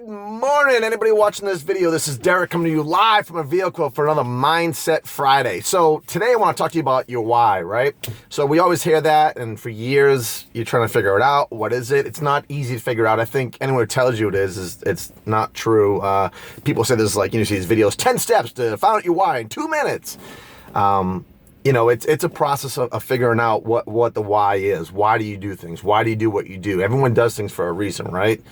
Good morning, anybody watching this video. This is Deric coming to you live from a vehicle for another Mindset Friday. So today I want to talk to you about your why, right? So we always hear that, and for years you're trying to figure it out. What is it? It's not easy to figure out. I think anyone who tells you it is it's not true. People say there's like, you see these videos, 10 steps to find out your why in 2 minutes. It's a process of figuring out what the why is. Why do you do things? Why do you do what you do? Everyone does things for a reason, right?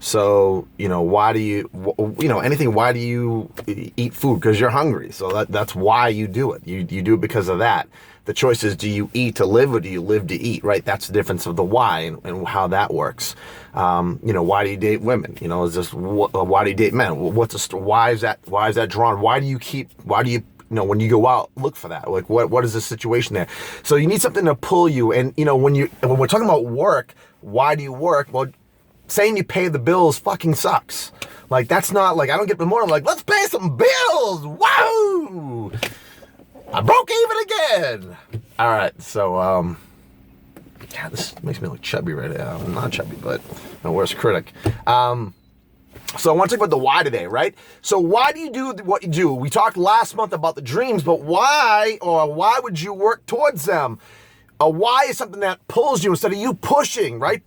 So, why do you, why do you eat food? Because you're hungry. So that's why you do it. You do it because of that. The choice is, do you eat to live or do you live to eat, right? That's the difference of the why and how that works. Why do you date women? Is this, why do you date men? Why is that drawn? Why do you when you go out, look for that. Like, what is the situation there? So you need something to pull you. And, when we're talking about work, why do you work? Well, saying you pay the bills fucking sucks. Like, that's not like, I don't get the morning like, let's pay some bills. Whoa! I broke even again. All right. So, God, this makes me look chubby right now. I'm not chubby, but my worst critic. So I want to talk about the why today, right? So why do you do what you do? We talked last month about the dreams, but why would you work towards them? A why is something that pulls you instead of you pushing, right?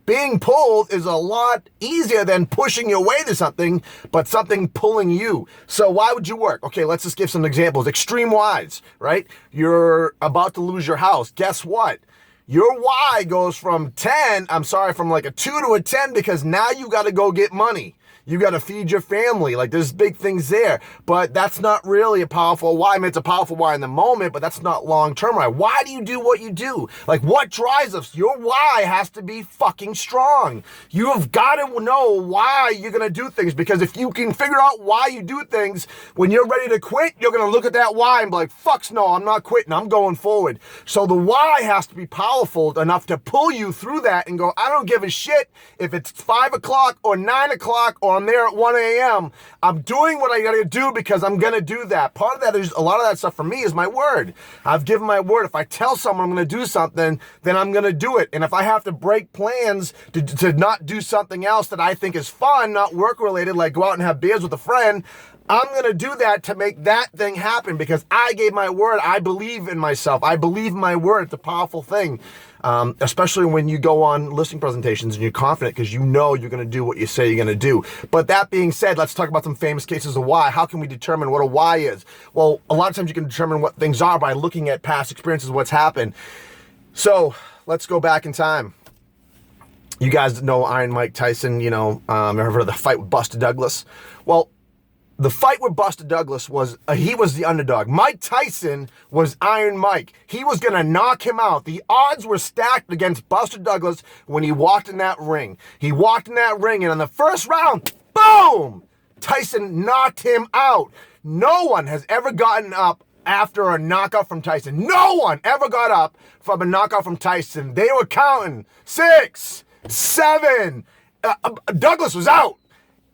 Being pulled is a lot easier than pushing your way to something, but something pulling you. So why would you work? Okay, let's just give some examples. Extreme whys, right? You're about to lose your house. Guess what? Your why goes from like a 2 to a 10 because now you got to go get money. You got to feed your family. Like, there's big things there, but that's not really a powerful why. I mean, it's a powerful why in the moment, but that's not long-term why. Why do you do what you do? Like, what drives us? Your why has to be fucking strong. You have got to know why you're going to do things, because if you can figure out why you do things, when you're ready to quit, you're going to look at that why and be like, fucks no, I'm not quitting. I'm going forward. So the why has to be powerful enough to pull you through that and go, I don't give a shit if it's 5 o'clock or 9 o'clock or I'm there at 1 a.m. I'm doing what I gotta do because I'm gonna do that. Part of that is, a lot of that stuff for me is my word. I've given my word. If I tell someone I'm gonna do something, then I'm gonna do it. And if I have to break plans to not do something else that I think is fun, not work related, like go out and have beers with a friend, I'm gonna do that to make that thing happen because I gave my word. I believe in myself. I believe in my word. It's a powerful thing. Especially when you go on listing presentations and you're confident because you know you're going to do what you say you're going to do. But that being said, let's talk about some famous cases of why. How can we determine what a why is? Well, a lot of times you can determine what things are by looking at past experiences, what's happened. So let's go back in time. You guys know Iron Mike Tyson, ever heard of the fight with Buster Douglas? Well, the fight with Buster Douglas he was the underdog. Mike Tyson was Iron Mike. He was going to knock him out. The odds were stacked against Buster Douglas when he walked in that ring. He walked in that ring, and in the first round, boom! Tyson knocked him out. No one has ever gotten up after a knockout from Tyson. No one ever got up from a knockout from Tyson. They were counting 6, 7. Douglas was out.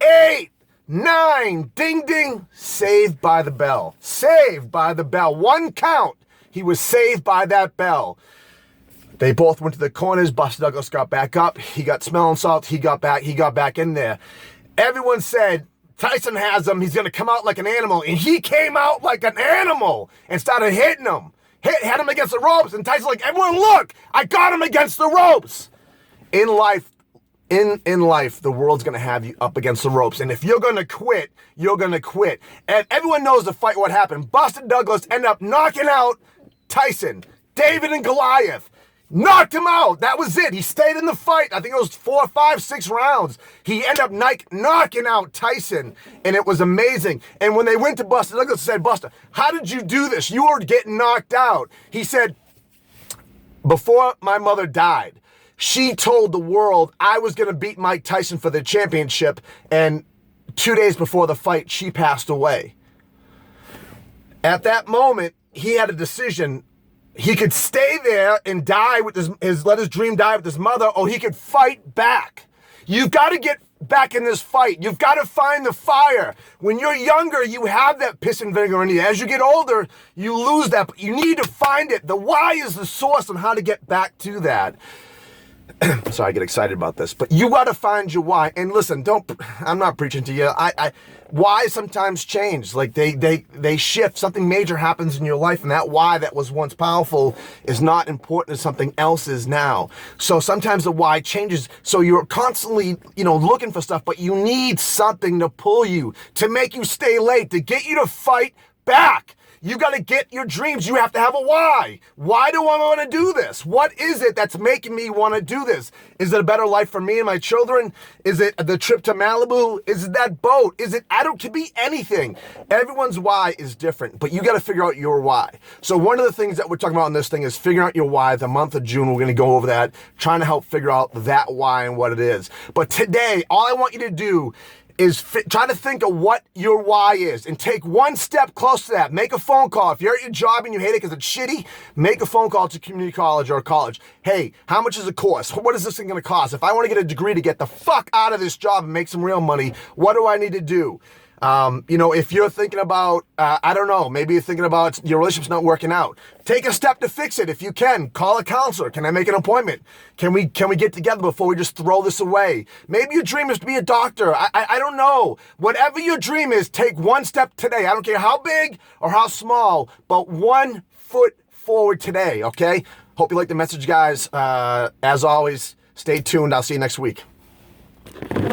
8. 9, ding, ding, saved by the bell. Saved by the bell. 1 count. He was saved by that bell. They both went to the corners. Buster Douglas got back up. He got smelling salt. He got back in there. Everyone said, Tyson has him. He's going to come out like an animal. And he came out like an animal and started hitting him. Had him against the ropes. And Tyson's like, everyone look, I got him against the ropes. In life, the world's going to have you up against the ropes. And if you're going to quit, you're going to quit. And everyone knows the fight, what happened. Buster Douglas ended up knocking out Tyson. David and Goliath. Knocked him out. That was it. He stayed in the fight. I think it was 4, 5, 6 rounds. He ended up knocking out Tyson. And it was amazing. And when they went to Buster, Douglas said, Buster, how did you do this? You were getting knocked out. He said, before my mother died, she told the world I was going to beat Mike Tyson for the championship, and 2 days before the fight, she passed away. At that moment, he had a decision. He could stay there and die with let his dream die with his mother, or he could fight back. You've got to get back in this fight. You've got to find the fire. When you're younger, you have that piss and vinegar in you. As you get older, you lose that, but you need to find it. The why is the source on how to get back to that. Sorry, I get excited about this, but you got to find your why. And listen, I'm not preaching to you. Why sometimes change, like they shift. Something major happens in your life, and that why that was once powerful is not important as something else is now. So sometimes the why changes. So you're constantly, looking for stuff, but you need something to pull you, to make you stay late, to get you to fight back. You got to get your dreams. You have to have a why. Why do I want to do this? What is it that's making me want to do this? Is it a better life for me and my children? Is it the trip to Malibu? Is it that boat? It could be anything. Everyone's why is different, but you got to figure out your why. So one of the things that we're talking about in this thing is figuring out your why. The month of June, we're going to go over that, trying to help figure out that why and what it is. But today, all I want you to do is try to think of what your why is and take one step close to that. Make a phone call. If you're at your job and you hate it because it's shitty, make a phone call to community college or college. Hey, how much is the course? What is this thing going to cost? If I want to get a degree to get the fuck out of this job and make some real money, what do I need to do? If you're thinking about, I don't know, maybe you're thinking about your relationship's not working out. Take a step to fix it if you can. Call a counselor. Can I make an appointment? Can we get together before we just throw this away? Maybe your dream is to be a doctor. I don't know. Whatever your dream is, take one step today. I don't care how big or how small, but 1 foot forward today, okay? Hope you like the message, guys. As always, stay tuned. I'll see you next week.